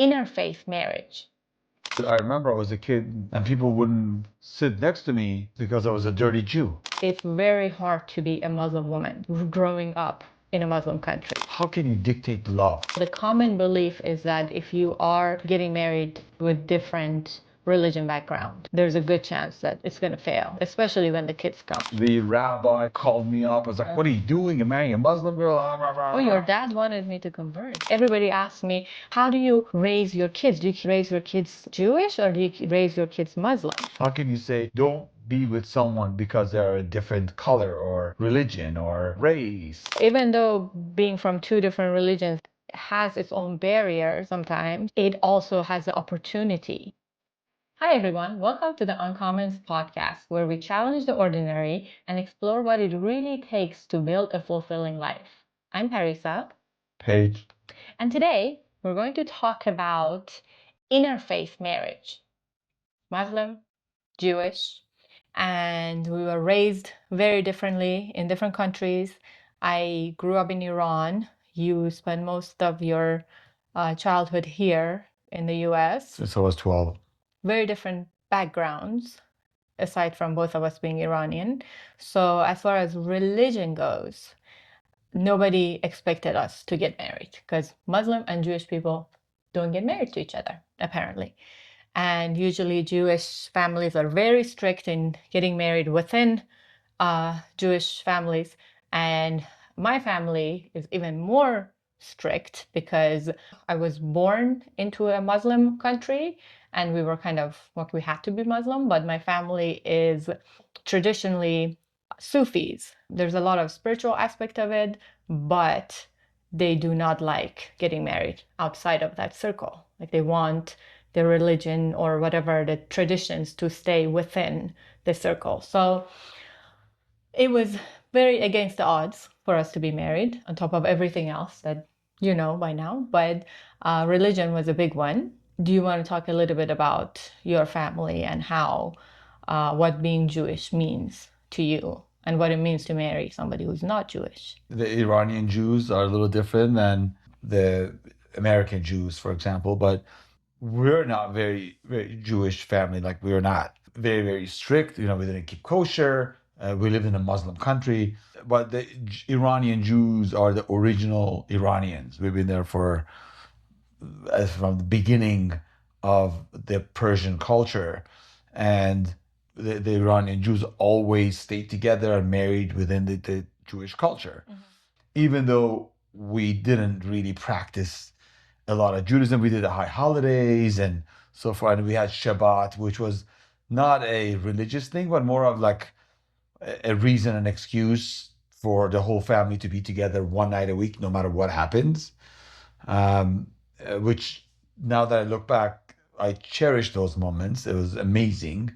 interfaith marriage. I remember I was a kid and people wouldn't sit next to me because I was a dirty Jew. It's very hard to be a Muslim woman growing up in a Muslim country. How can you dictate love? The common belief is that if you are getting married with different religion background, there's a good chance that it's going to fail, especially when the kids come. The rabbi called me up. I was like, what are you doing? You're marrying a Muslim girl? Oh, your dad wanted me to convert. Everybody asked me, how do you raise your kids? Do you raise your kids Jewish or do you raise your kids Muslim? How can you say, don't be with someone because they're a different color or religion or race? Even though being from two different religions has its own barriers sometimes, it also has the opportunity. Hi everyone, welcome to the Uncommons podcast, where we challenge the ordinary and explore what it really takes to build a fulfilling life. I'm Parisa. Paige. And today we're going to talk about interfaith marriage. Muslim, Jewish, and we were raised very differently in different countries. I grew up in Iran. You spent most of your childhood here in the US. Since I was 12. Very different backgrounds, aside from both of us being Iranian. So as far as religion goes, nobody expected us to get married because Muslim and Jewish people don't get married to each other, apparently. And usually Jewish families are very strict in getting married within Jewish families. And my family is even more strict because I was born into a Muslim country and we were kind of, we had to be Muslim, but my family is traditionally Sufis. There's a lot of spiritual aspect of it, but they do not like getting married outside of that circle. Like they want their religion or whatever the traditions to stay within the circle. So it was very against the odds for us to be married on top of everything else that you know by now, but religion was a big one. Do you want to talk a little bit about your family and how what being Jewish means to you and what it means to marry somebody who's not Jewish? The Iranian Jews are a little different than the American Jews, for example, but we're not very Jewish family. Like we're not very strict. We didn't keep kosher. We live in a Muslim country, but the Iranian Jews are the original Iranians. We've been there from the beginning of the Persian culture, and the Iranian Jews always stayed together and married within the Jewish culture, even though we didn't really practice a lot of Judaism. We did the high holidays and so forth. And we had Shabbat, which was not a religious thing, but more of like a reason, an excuse for the whole family to be together one night a week, no matter what happens. Which now that I look back, I cherish those moments. It was amazing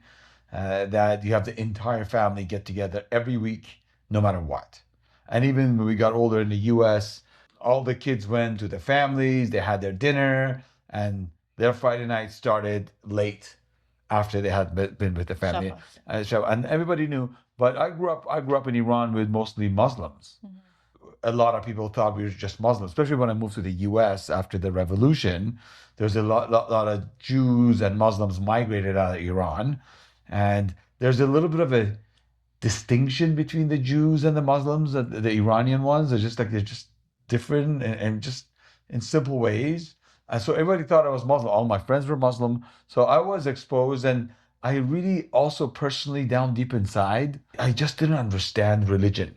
that you have the entire family get together every week, no matter what. And even when we got older in the US, all the kids went to the families, they had their dinner, and their Friday night started late after they had been with the family. And everybody knew, but I grew up in Iran with mostly Muslims. A lot of people thought we were just Muslims, especially when I moved to the US after the revolution. There's a lot of Jews and Muslims migrated out of Iran. And there's a little bit of a distinction between the Jews and the Muslims, the Iranian ones. They're just different and just in simple ways. And so everybody thought I was Muslim. All my friends were Muslim. So I was exposed, and I really also personally down deep inside, I just didn't understand religion.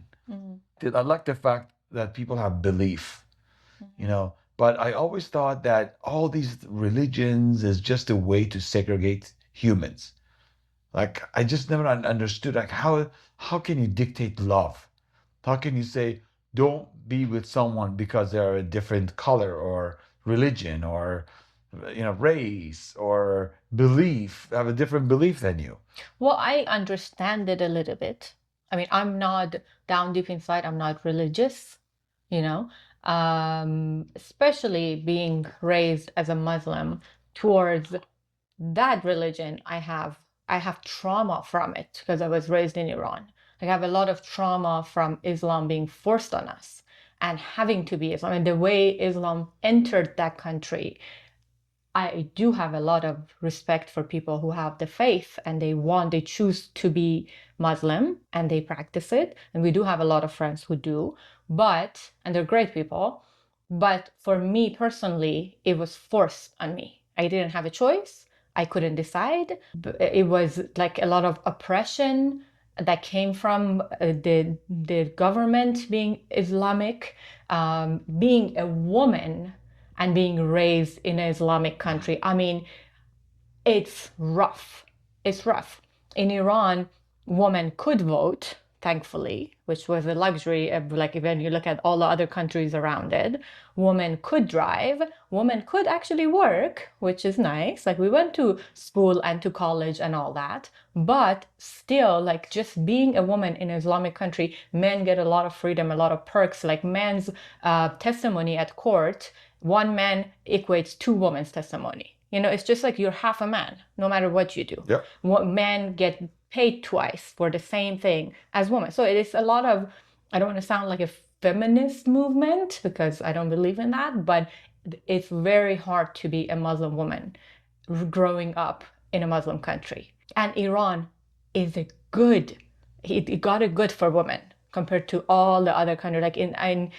I like the fact that people have belief, but I always thought that all these religions is just a way to segregate humans. Like I just never understood like how can you dictate love? How can you say don't be with someone because they're a different color or religion or race or belief, have a different belief than you? Well, I understand it a little bit. I mean, I'm not down deep inside, I'm not religious, especially being raised as a Muslim towards that religion. I have trauma from it because I was raised in Iran. I have a lot of trauma from Islam being forced on us and having to be Islam. And the way Islam entered that country I do have a lot of respect for people who have the faith and they choose to be Muslim and they practice it. And we do have a lot of friends who do, and they're great people. But for me personally, it was forced on me. I didn't have a choice. I couldn't decide. It was like a lot of oppression that came from the government being Islamic, being a woman and being raised in an Islamic country. I mean, it's rough. It's rough. In Iran, women could vote, thankfully, which was a luxury. Like when you look at all the other countries around it, women could drive, women could actually work, which is nice. Like we went to school and to college and all that, but still, like just being a woman in an Islamic country, men get a lot of freedom, a lot of perks. Like men's testimony at court, one man equates two women's testimony. It's just like you're half a man, no matter what you do. Yeah. Men get paid twice for the same thing as women. So it is a lot of, I don't want to sound like a feminist movement because I don't believe in that, but it's very hard to be a Muslim woman growing up in a Muslim country. And Iran is it got it good for women compared to all the other countries. Like in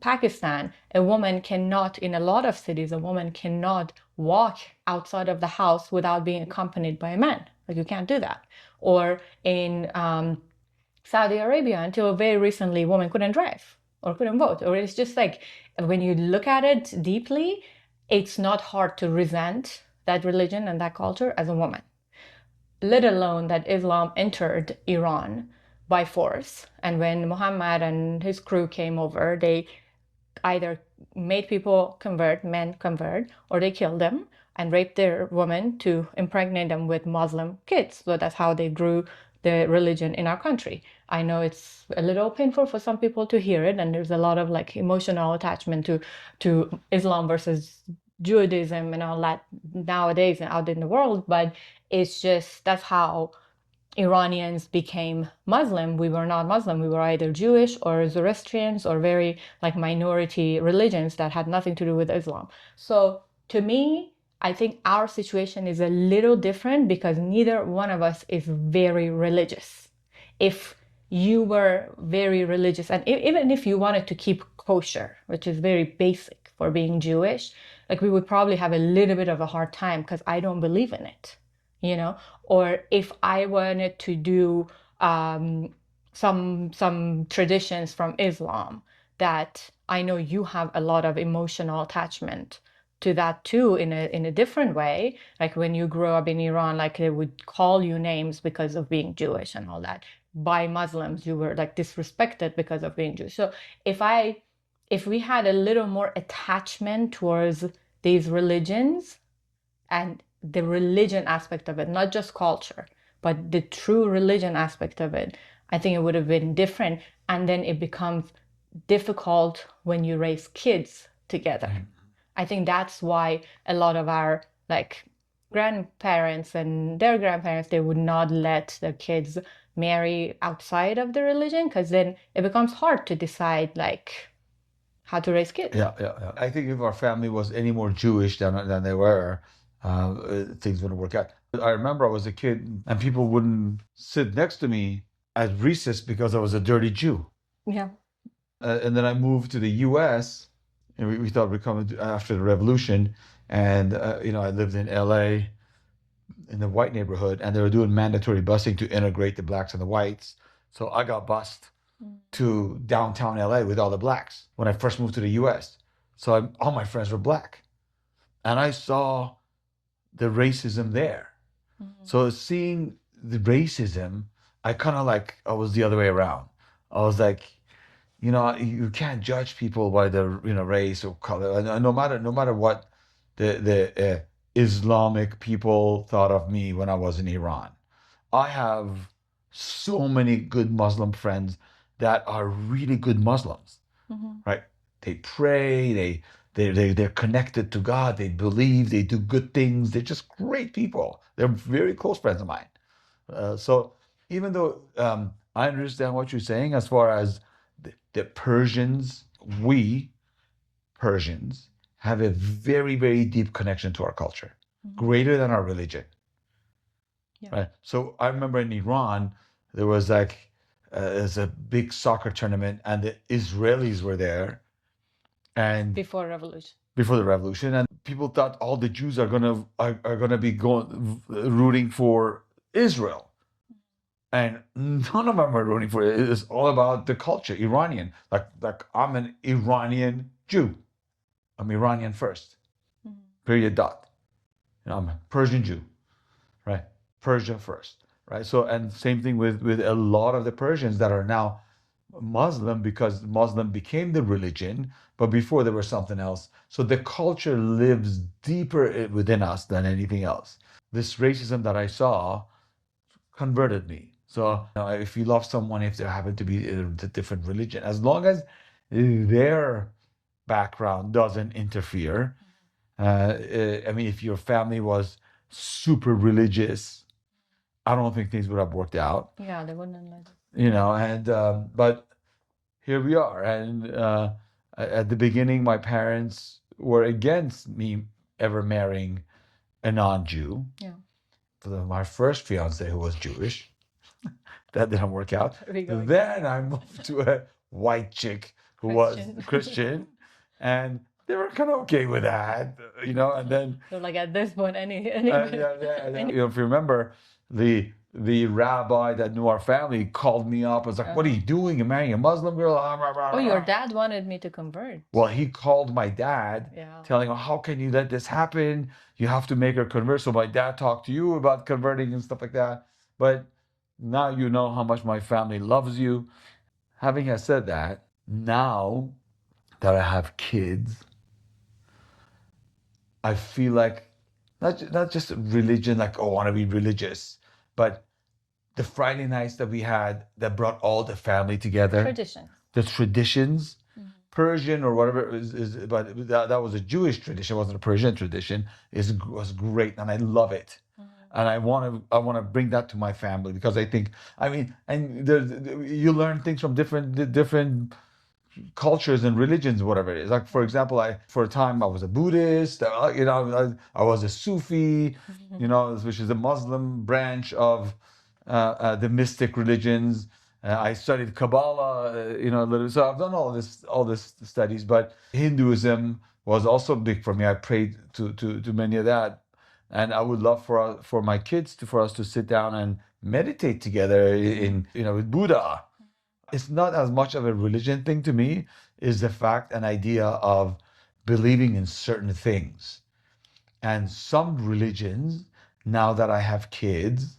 Pakistan, a woman cannot, in a lot of cities, a woman cannot walk outside of the house without being accompanied by a man. Like you can't do that. Or in Saudi Arabia, until very recently, women couldn't drive or couldn't vote. Or it's just like when you look at it deeply, it's not hard to resent that religion and that culture as a woman, let alone that Islam entered Iran by force. And when Muhammad and his crew came over, they either made people convert, men convert, or they killed them and raped their women to impregnate them with Muslim kids. So that's how they grew the religion in our country. I know it's a little painful for some people to hear it, and there's a lot of like emotional attachment to Islam versus Judaism and all that nowadays and out in the world, but it's just that's how Iranians became Muslim. We were not Muslim. We were either Jewish or Zoroastrians or very like minority religions that had nothing to do with Islam. So to me, I think our situation is a little different because neither one of us is very religious. If you were very religious, and even if you wanted to keep kosher, which is very basic for being Jewish, like we would probably have a little bit of a hard time because I don't believe in it, you know? Or if I wanted to do some traditions from Islam that I know you have a lot of emotional attachment to that too in a different way. Like when you grow up in Iran, like they would call you names because of being Jewish and all that. By Muslims, you were like disrespected because of being Jewish. So if we had a little more attachment towards these religions and the religion aspect of it, not just culture, but the true religion aspect of it, I think it would have been different. And then it becomes difficult when you raise kids together. I think that's why a lot of our like grandparents and their grandparents, they would not let their kids marry outside of the religion because then it becomes hard to decide like how to raise kids. Yeah. I think if our family was any more Jewish than they were, things wouldn't work out. I remember I was a kid and people wouldn't sit next to me at recess because I was a dirty Jew. Yeah. And then I moved to the U.S. and we thought we'd come after the revolution. And, I lived in L.A. in the white neighborhood and they were doing mandatory busing to integrate the blacks and the whites. So I got bused to downtown LA with all the blacks when I first moved to the US. So all my friends were black. And I saw the racism there. So seeing the racism, I kind of like, I was the other way around. I was like, you can't judge people by their, race or color. And no matter what the Islamic people thought of me when I was in Iran. I have so many good Muslim friends that are really good Muslims, right? They pray, they're connected to God, they believe, they do good things. They're just great people. They're very close friends of mine. So even though I understand what you're saying as far as the Persians, we Persians have a very, very deep connection to our culture, greater than our religion. Yeah. Right. So I remember in Iran, there was like there's a big soccer tournament, and the Israelis were there, and Before revolution. before the revolution, and people thought all the Jews are gonna be going rooting for Israel, and none of them are rooting for it. It's all about the culture, Iranian. Like I'm an Iranian Jew. I'm Iranian first. Period. Dot. I'm a Persian Jew, right? Persia first, right? So, and same thing with a lot of the Persians that are now Muslim, because Muslim became the religion, but before there was something else. So the culture lives deeper within us than anything else. This racism that I saw converted me. So if you love someone, if they happen to be a different religion, as long as their background doesn't interfere. I mean, if your family was super religious, I don't think things would have worked out. Yeah, they wouldn't let it. And but here we are. And at the beginning, my parents were against me ever marrying a non-Jew. Yeah. For my first fiance, who was Jewish, that didn't work out. We go Then I moved to a white chick who was Christian. Christian, and they were kind of okay with that, And then So like at this point, any if you remember, the rabbi that knew our family called me up and was like, "What are you doing? You're marrying a Muslim girl?" Oh, your dad wanted me to convert. Well, he called my dad, telling him, "How can you let this happen? You have to make her convert." So my dad talked to you about converting and stuff like that. But now you know how much my family loves you. Having said that, now that I have kids, I feel like not just religion, like, oh, I want to be religious, but the Friday nights that we had that brought all the family together, Tradition. the traditions, Persian or whatever but that was a Jewish tradition, it wasn't a Persian tradition, was great, and I love it. And I want to bring that to my family, because I think, I mean, and you learn things from different cultures and religions, whatever it is. Like, for example, for a time I was a Buddhist, I was a Sufi, which is a Muslim branch of the mystic religions. I studied Kabbalah, a little. So I've done all this studies. But Hinduism was also big for me. I prayed to many of that, and I would love for my kids for us to sit down and meditate together with Buddha. It's not as much of a religion thing to me, is the fact and idea of believing in certain things. And some religions, now that I have kids,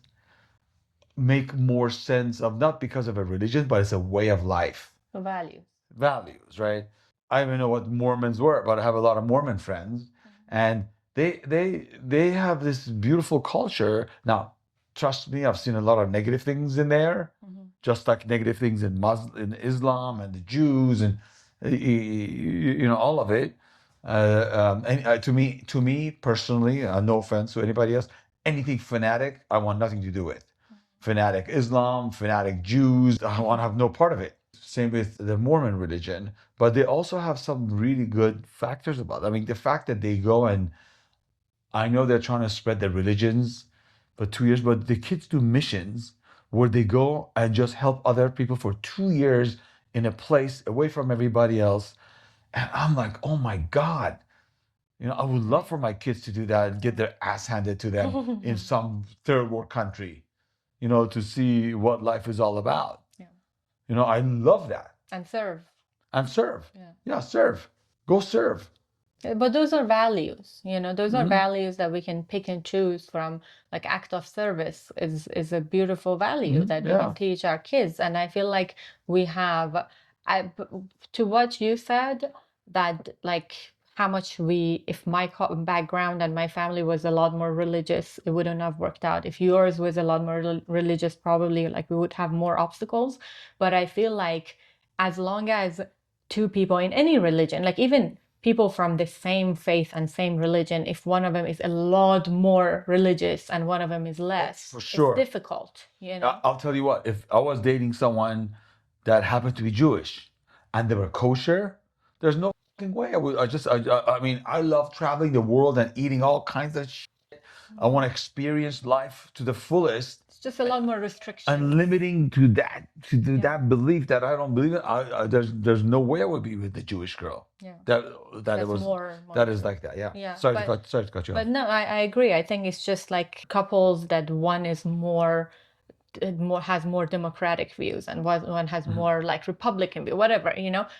make more sense of, not because of a religion, but it's a way of life. Values, right? I don't even know what Mormons were, but I have a lot of Mormon friends, and they have this beautiful culture. Now, trust me, I've seen a lot of negative things in there, just like negative things in Islam and the Jews and all of it. To me personally, no offense to anybody else, anything fanatic, I want nothing to do with. Fanatic Islam, fanatic Jews, I want to have no part of it. Same with the Mormon religion, but they also have some really good factors about it. I mean, the fact that they go, and I know they're trying to spread their religions for 2 years, but the kids do missions where they go and just help other people for 2 years in a place away from everybody else. And I'm like, oh my God, I would love for my kids to do that and get their ass handed to them in some third world country, to see what life is all about. Yeah. I love that. And serve. Yeah, serve. Go serve. But those are values, those are values that we can pick and choose from. Like act of service is a beautiful value that we can teach our kids. And I feel like we have, to what you said, that like how much if my background and my family was a lot more religious, it wouldn't have worked out. If yours was a lot more religious, probably like we would have more obstacles. But I feel like as long as two people in any religion, like even people from the same faith and same religion, if one of them is a lot more religious and one of them is less, for sure, it's difficult. I'll tell you what, if I was dating someone that happened to be Jewish and they were kosher, there's no fucking way. I mean, I love traveling the world and eating all kinds of shit. I want to experience life to the fullest. It's just a lot more restriction. Unlimiting to that belief that I don't believe it. There's no way I would be with the Jewish girl. Yeah. That That's it was more that is true. like that. Yeah. Yeah, Sorry to cut you off. but no, I agree. I think it's just like couples that one is more has more democratic views and one has Mhm. more like Republican view, whatever,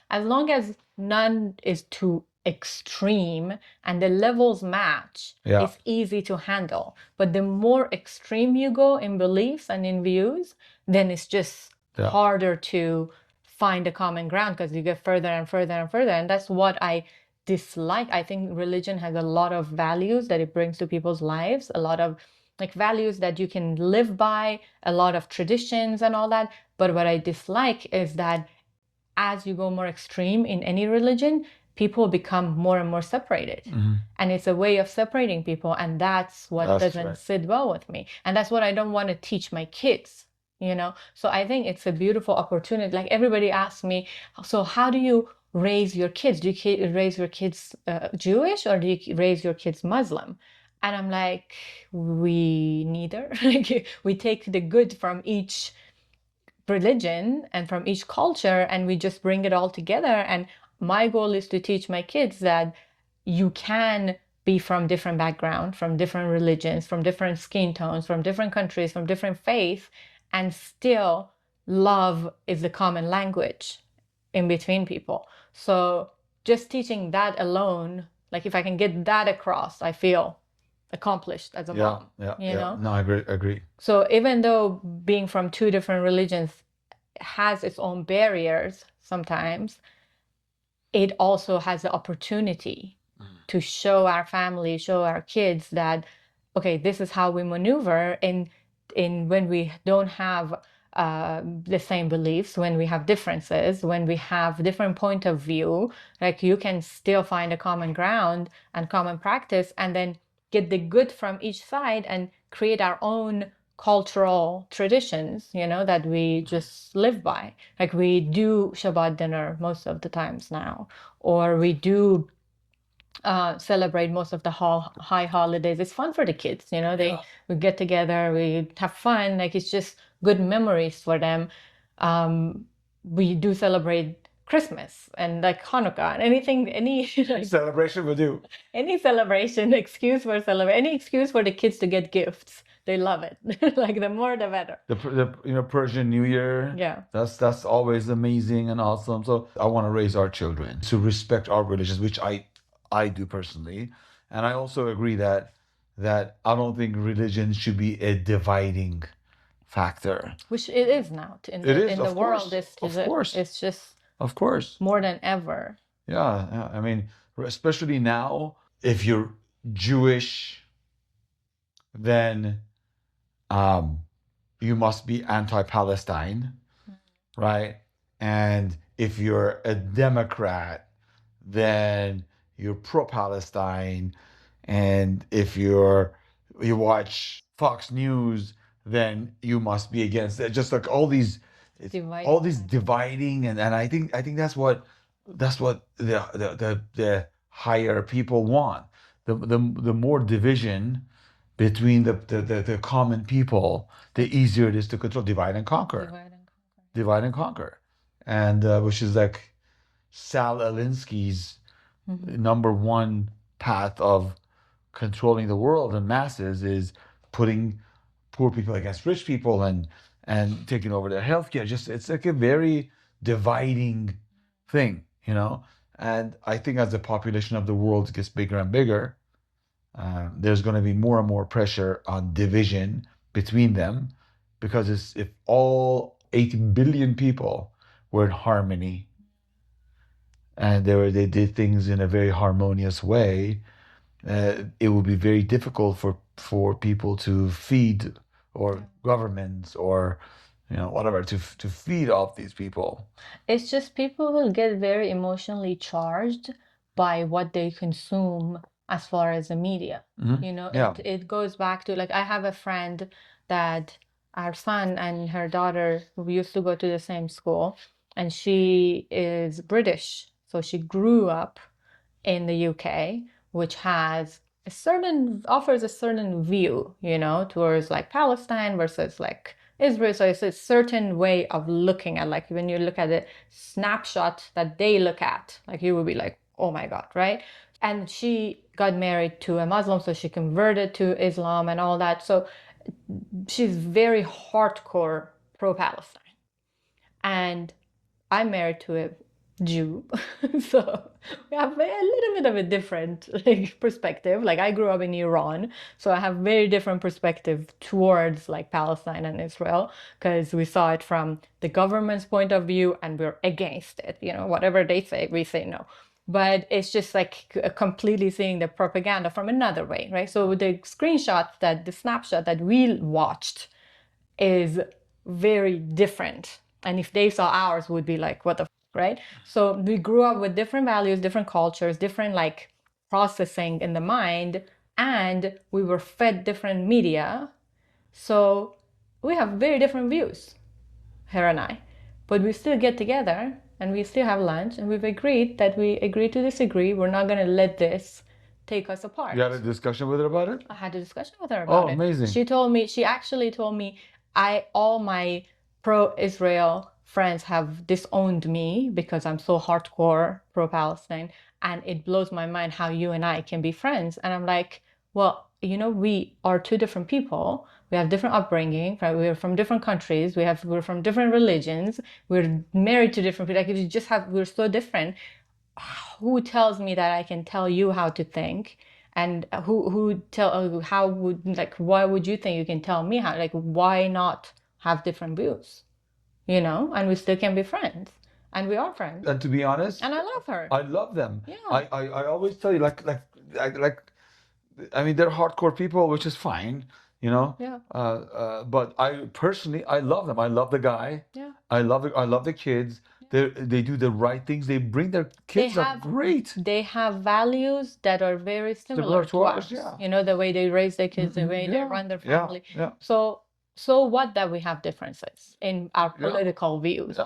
as long as none is too extreme and the levels match, Yeah. it's easy to handle. But the more extreme you go in beliefs and in views, then it's just Yeah. harder to find a common ground because you get further and further and further. And that's what I dislike. I think religion has a lot of values that it brings to people's lives, a lot of like values that you can live by, a lot of traditions and all that. But what I dislike is that as you go more extreme in any religion, people become more and more separated. Mhm. And it's a way of separating people. And that's what That's doesn't right. sit well with me. And that's what I don't want to teach my kids. So I think it's a beautiful opportunity. Like everybody asks me, so how do you raise your kids? Do you raise your kids Jewish or do you raise your kids Muslim? And I'm like, we neither. Like we take the good from each religion and from each culture and we just bring it all together. And my goal is to teach my kids that you can be from different background, from different religions, from different skin tones, from different countries, from different faiths, and still love is the common language in between people. So just teaching that alone, like if I can get that across, I feel accomplished as a mom. Yeah. No, I agree. So even though being from two different religions has its own barriers sometimes, it also has the opportunity to show our family, show our kids that, okay, this is how we maneuver in when we don't have the same beliefs, when we have differences, when we have different point of view, like you can still find a common ground and common practice and then get the good from each side and create our own cultural traditions, that we just live by. Like we do Shabbat dinner most of the times now, or we do celebrate most of the high holidays. It's fun for the kids, we get together, we have fun. Like it's just good memories for them. We do celebrate Christmas and like Hanukkah and anything, any like, celebration we do. Any celebration, excuse for celebrate, any excuse for the kids to get gifts. They love it. Like the more the better. The Persian New Year. Yeah. That's always amazing and awesome. So I want to raise our children to respect our religions, which I do personally. And I also agree that I don't think religion should be a dividing factor. Which it is now in the world. It's just of course more than ever. Yeah. I mean, especially now, if you're Jewish, then you must be anti-Palestine, right? And if you're a Democrat, then you're pro-Palestine. And if you watch Fox News, then you must be against it. Just like all these dividing, and I think that's what the higher people want. The more division between the common people, the easier it is to control. Divide and conquer. And which is like Sal Alinsky's number one path of controlling the world and masses is putting poor people against rich people and taking over their healthcare. Just it's like a very dividing thing, And I think as the population of the world gets bigger and bigger, there's going to be more and more pressure on division between them, because if all 8 billion people were in harmony and they did things in a very harmonious way, it would be very difficult for people to feed, or governments, or whatever, to feed off these people. It's just people will get very emotionally charged by what they consume as far as the media. Yeah. It goes back to, like, I have a friend that our son and her daughter, we used to go to the same school, and she is British. So she grew up in the UK, which has offers a certain view, towards like Palestine versus like Israel. So it's a certain way of looking at, like when you look at the snapshot that they look at, like you will be like, oh my God, right? And she got married to a Muslim, so she converted to Islam and all that. So she's very hardcore pro-Palestine. And I'm married to a Jew, so we have a little bit of a different like perspective. Like I grew up in Iran, so I have very different perspective towards like Palestine and Israel because we saw it from the government's point of view and we're against it. Whatever they say, we say no. But it's just like completely seeing the propaganda from another way, right? So the snapshot that we watched is very different. And if they saw ours, would be like, what the right? So we grew up with different values, different cultures, different like processing in the mind, and we were fed different media. So we have very different views, her and I. But we still get together and we still have lunch and we've agreed that we agree to disagree. We're not going to let this take us apart. You had a discussion with her about it? I had a discussion with her about Oh, amazing. She actually told me all my pro-Israel friends have disowned me because I'm so hardcore pro-Palestine. And it blows my mind how you and I can be friends. And I'm like, well, we are two different people. We have different upbringing. Right? We're from different countries. We're from different religions. We're married to different people. Like we're so different. Who tells me that I can tell you how to think? And why would you think you can tell me how? Like, why not have different views? And we still can be friends, and we are friends. And to be honest, And I love her. I love them. Yeah. I always tell you, I mean, they're hardcore people, which is fine, Yeah. But I personally, I love them. I love the guy. Yeah. I love the kids. They do the right things. They bring their kids up great. They have values that are very similar to ours, ours. yeah. The way they raise their kids, the way they Yeah, run their yeah, family. yeah. So what that we have differences in our political views,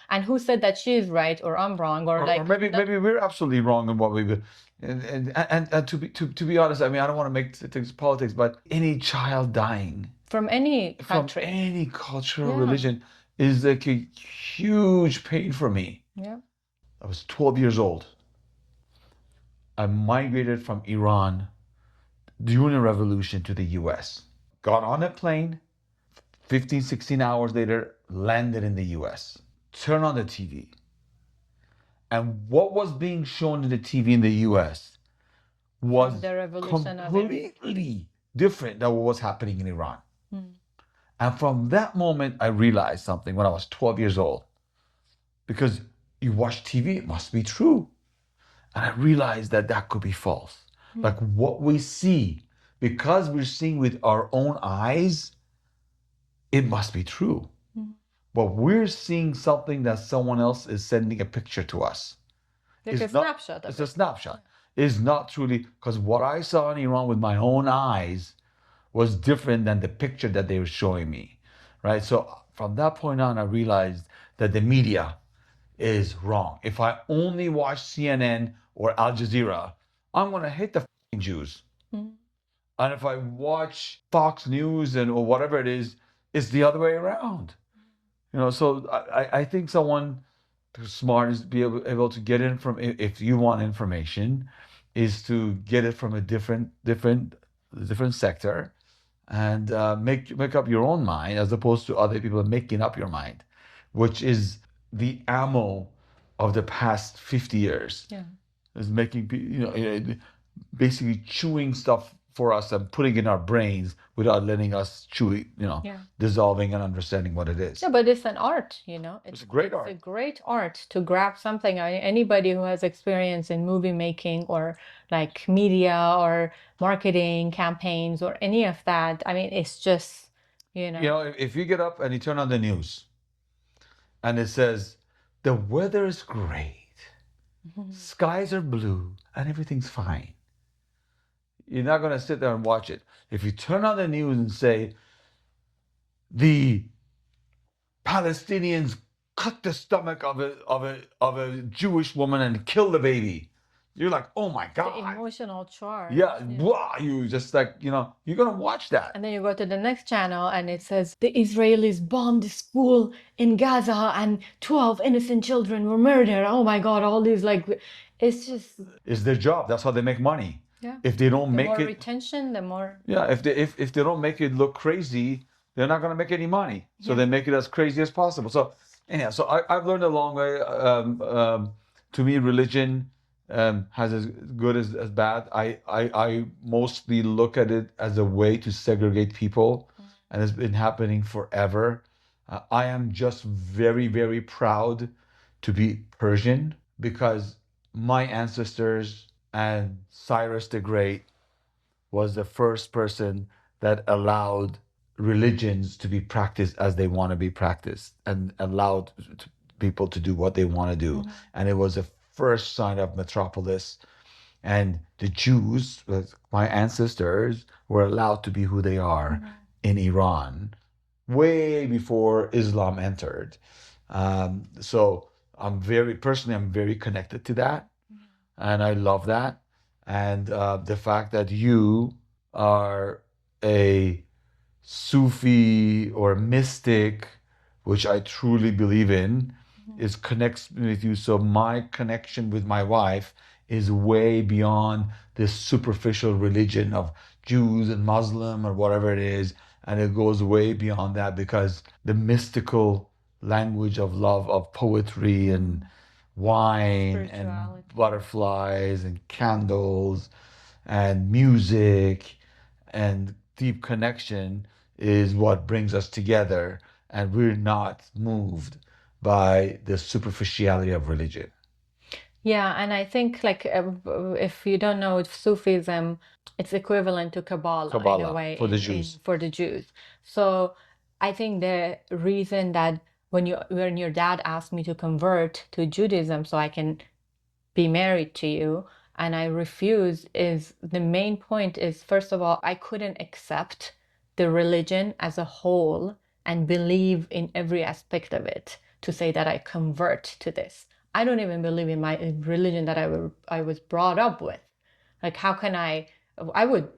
And who said that she's right or I'm wrong or like Or maybe we're absolutely wrong in what we and to be honest, I mean, I don't want to make things politics, but any child dying from any from country, any cultural religion is like a huge pain for me. Yeah. I was 12 years old. I migrated from Iran during the revolution to the US. Got on a plane, 15, 16 hours later, landed in the US. Turn on the TV. And what was being shown in the TV in the US was completely different than what was happening in Iran. And from that moment, I realized something when I was 12 years old. Because you watch TV, it must be true. And I realized that that could be false. Like what we see, because we're seeing with our own eyes, it must be true. But we're seeing something that someone else is sending a picture to us. It's a snapshot of it. It's a snapshot. It's not truly, because what I saw in Iran with my own eyes was different than the picture that they were showing me, right? So from that point on, I realized that the media is wrong. If I only watch CNN or Al Jazeera, I'm going to hate the Jews. And if I watch Fox News or whatever it is, it's the other way around. So I think someone smart is be able to get in from, if you want information, is to get it from a different sector and make up your own mind as opposed to other people making up your mind, which is the ammo of the past 50 years. Yeah. Is making basically chewing stuff for us and putting in our brains without letting us chew it, dissolving and understanding what it is. Yeah, but it's an art, It's a great art. It's a great art to grab something. Anybody who has experience in movie making or like media or marketing campaigns or any of that, I mean, it's just, if you get up and you turn on the news and it says, the weather is great, skies are blue, and everything's fine. You're not going to sit there and watch it. If you turn on the news and say, the Palestinians cut the stomach of a Jewish woman and kill the baby, you're like, oh my The God. emotional charge. Yeah, wow, you just like, you're gonna watch that. And then you go to the next channel and it says the Israelis bombed the school in Gaza and 12 innocent children were murdered. Oh my God, all these like, it's just, It's their job. That's how they make money. yeah. If they don't The make more it, retention, the more. yeah, if they don't make it look crazy, they're not gonna make any money. So Yeah. they make it as crazy as possible. So anyhow, so I've learned a long way. To me, religion has as good as bad. I mostly look at it as a way to segregate people, and it's been happening forever. I am just very, very proud to be Persian because my ancestors and Cyrus the Great was the first person that allowed religions to be practiced as they want to be practiced and allowed people to do what they want to do. And it was the first sign of metropolis. And the Jews, my ancestors, were allowed to be who they are in Iran way before Islam entered. So I'm very connected to that, and I love that. And the fact that you are a Sufi or mystic, which I truly believe in, is connects me with you. So my connection with my wife is way beyond this superficial religion of Jews and Muslim or whatever it is. And it goes way beyond that because the mystical language of love, of poetry and wine and butterflies and candles and music and deep connection is what brings us together, and we're not moved by the superficiality of religion. Yeah, and I think like if you don't know Sufism, it's equivalent to Kabbalah in a Kabbalah way for the Jews. for the Jews. So I think the reason that when your dad asked me to convert to Judaism so I can be married to you and I refuse is the main point is first of all, I couldn't accept the religion as a whole and believe in every aspect of it to say that I convert to this. I don't even believe in my religion that I was brought up with. Like, how can I would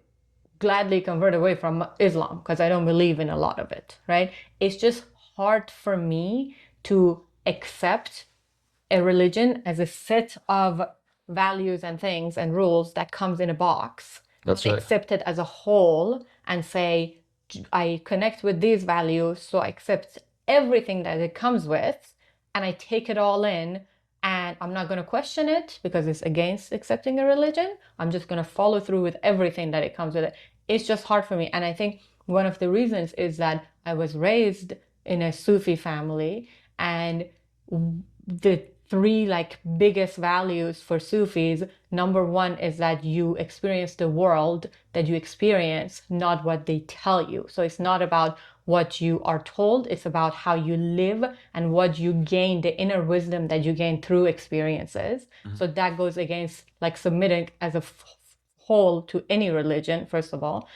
gladly convert away from Islam because I don't believe in a lot of it, right? It's just hard for me to accept a religion as a set of values and things and rules that comes in a box. That's right. Accept it as a whole and say, I connect with these values, so I accept everything that it comes with and I take it all in and I'm not going to question it because it's against accepting a religion. I'm just going to follow through with everything that it comes with it. It's just hard for me. And I think one of the reasons is that I was raised in a Sufi family and the three like biggest values for Sufis. Number one is that you experience the world that you experience, not what they tell you. So it's not about what you are told, it's about how you live and what you gain, the inner wisdom that you gain through experiences. So that goes against like submitting as a whole to any religion, first of all.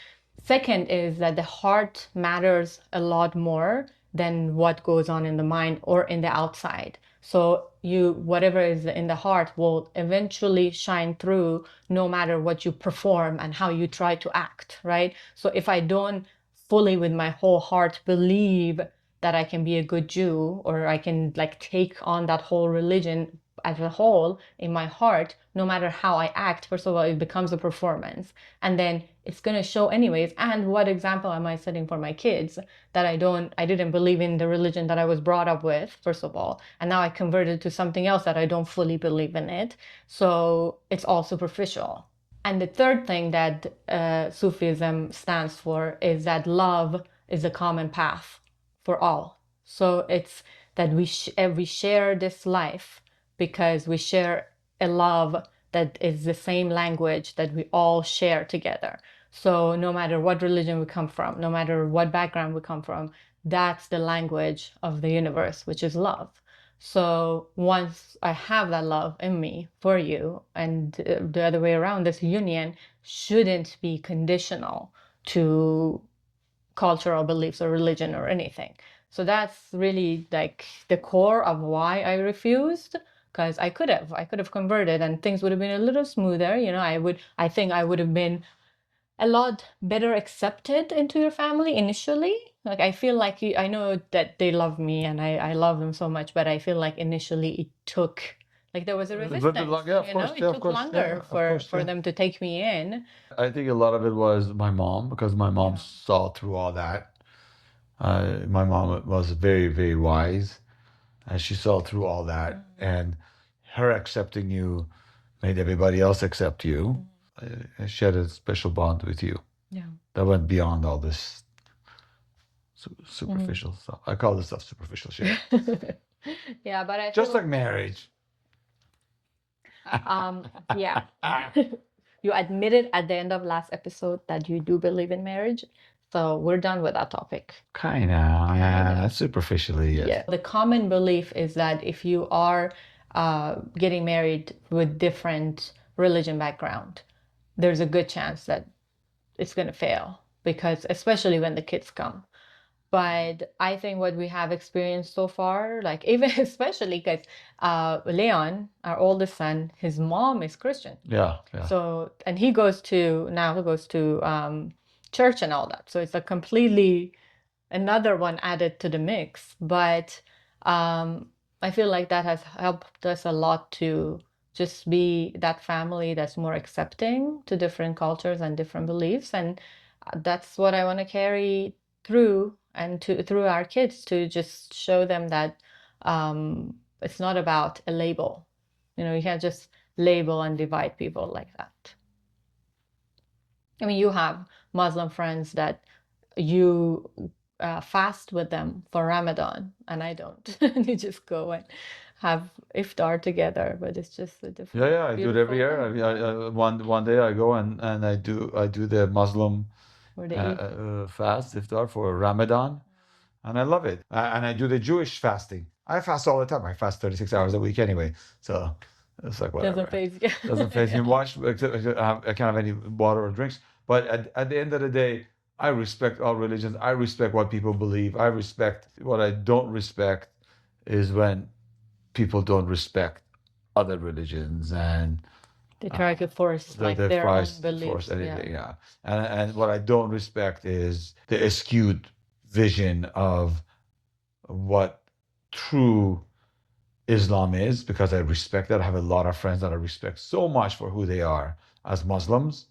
Second is that the heart matters a lot more than what goes on in the mind or in the outside. So whatever is in the heart will eventually shine through no matter what you perform and how you try to act, right? So if I don't fully with my whole heart believe that I can be a good Jew or I can like take on that whole religion as a whole in my heart, no matter how I act, first of all, it becomes a performance. And then it's going to show anyways. And what example am I setting for my kids that I didn't believe in the religion that I was brought up with, first of all. And now I converted to something else that I don't fully believe in it. So it's all superficial. And the third thing that Sufism stands for is that love is a common path for all. So it's that we share this life because we share a love that is the same language that we all share together. So no matter what religion we come from, no matter what background we come from, that's the language of the universe, which is love. So once I have that love in me for you, and the other way around, this union shouldn't be conditional to cultural beliefs or religion or anything. So that's really like the core of why I refused. because I could have converted and things would have been a little smoother. I think I would have been a lot better accepted into your family initially. Like I feel like I know that they love me and I love them so much, but I feel like initially it took, like there was a resistance, Yeah, of course, it yeah, of took course, yeah, longer of course, for yeah. them to take me in. I think a lot of it was my mom because my mom Yeah. saw through all that. My mom was very, very wise, and she saw through all that. And her accepting you made everybody else accept you. She had a special bond with you Yeah. that went beyond all this superficial stuff. I call this stuff superficial shit. Yeah, but I Just feel like marriage. yeah. You admitted at the end of last episode that you do believe in marriage. So we're done with that topic. Kinda. Superficially, yes. Yeah. The common belief is that if you are getting married with different religion background, there's a good chance that it's going to fail, because especially when the kids come. But I think what we have experienced so far, like even especially because Leon, our oldest son, his mom is Christian. Yeah, yeah. So, and he goes to church and all that. So it's a completely another one added to the mix. But I feel like that has helped us a lot to just be that family that's more accepting to different cultures and different beliefs. And that's what I want to carry through and through our kids, to just show them that it's not about a label. You can't just label and divide people like that. I mean, you have Muslim friends that you fast with them for Ramadan, and I don't. You just go and have iftar together, but it's just a different. Yeah, I do it every year. One day I go and I do the Muslim fast iftar for Ramadan, and I love it. And I do the Jewish fasting. I fast all the time. I fast 36 hours a week anyway, so it's like whatever. Doesn't phase you. Doesn't phase me much. I can't have any water or drinks. But at the end of the day, I respect all religions. I respect what people believe. I respect what I don't respect is when people don't respect other religions and they try to force their own beliefs. Force anything, yeah. And what I don't respect is the skewed vision of what true Islam is, because I respect that. I have a lot of friends that I respect so much for who they are as Muslims.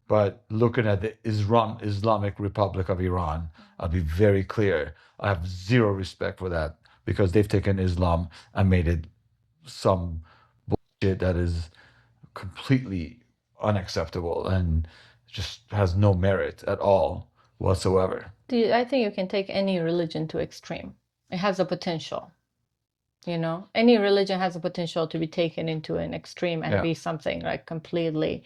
But looking at the Islamic Republic of Iran, I'll be very clear. I have zero respect for that, because they've taken Islam and made it some bullshit that is completely unacceptable and just has no merit at all whatsoever. I think you can take any religion to extreme. It has a potential. Any religion has a potential to be taken into an extreme and be something like completely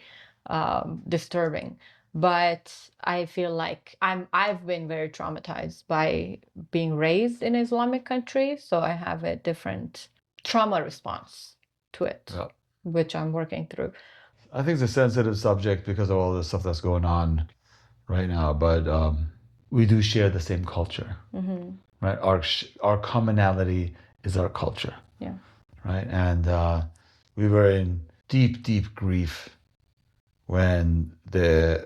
disturbing. But I feel like I've been very traumatized by being raised in Islamic country, so I have a different trauma response to it, which I'm working through. I think it's a sensitive subject because of all the stuff that's going on right now, but we do share the same culture, right? Our commonality is our culture, right? And we were in deep grief when the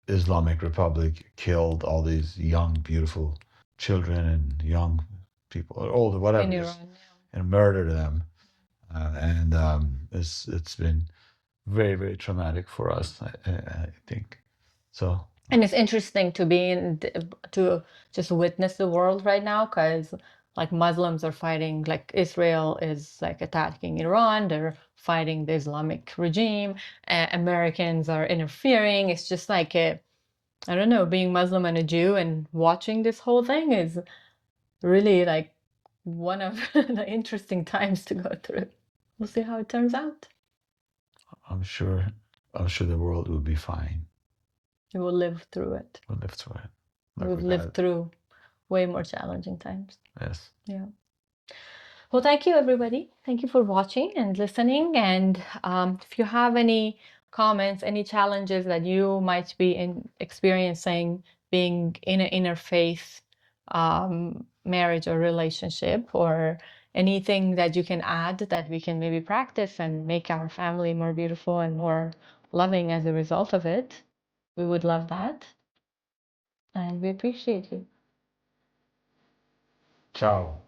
Islamic Republic killed all these young, beautiful children and young people, or older, whatever it is, and murdered them. And it's been very, very traumatic for us, I think. So. And it's interesting to to just witness the world right now, because like Muslims are fighting, like Israel is like attacking Iran, they're fighting the Islamic regime, Americans are interfering. It's just like I don't know, being Muslim and a Jew and watching this whole thing is really like one of the interesting times to go through. We'll see how it turns out. I'm sure the world will be fine. We will live through it. We'll live through it. We've lived through way more challenging times. Yes. Yeah. Well, thank you, everybody. Thank you for watching and listening. And if you have any comments, any challenges that you might be experiencing being in an interfaith marriage or relationship, or anything that you can add that we can maybe practice and make our family more beautiful and more loving as a result of it, we would love that. And we appreciate you. Ciao.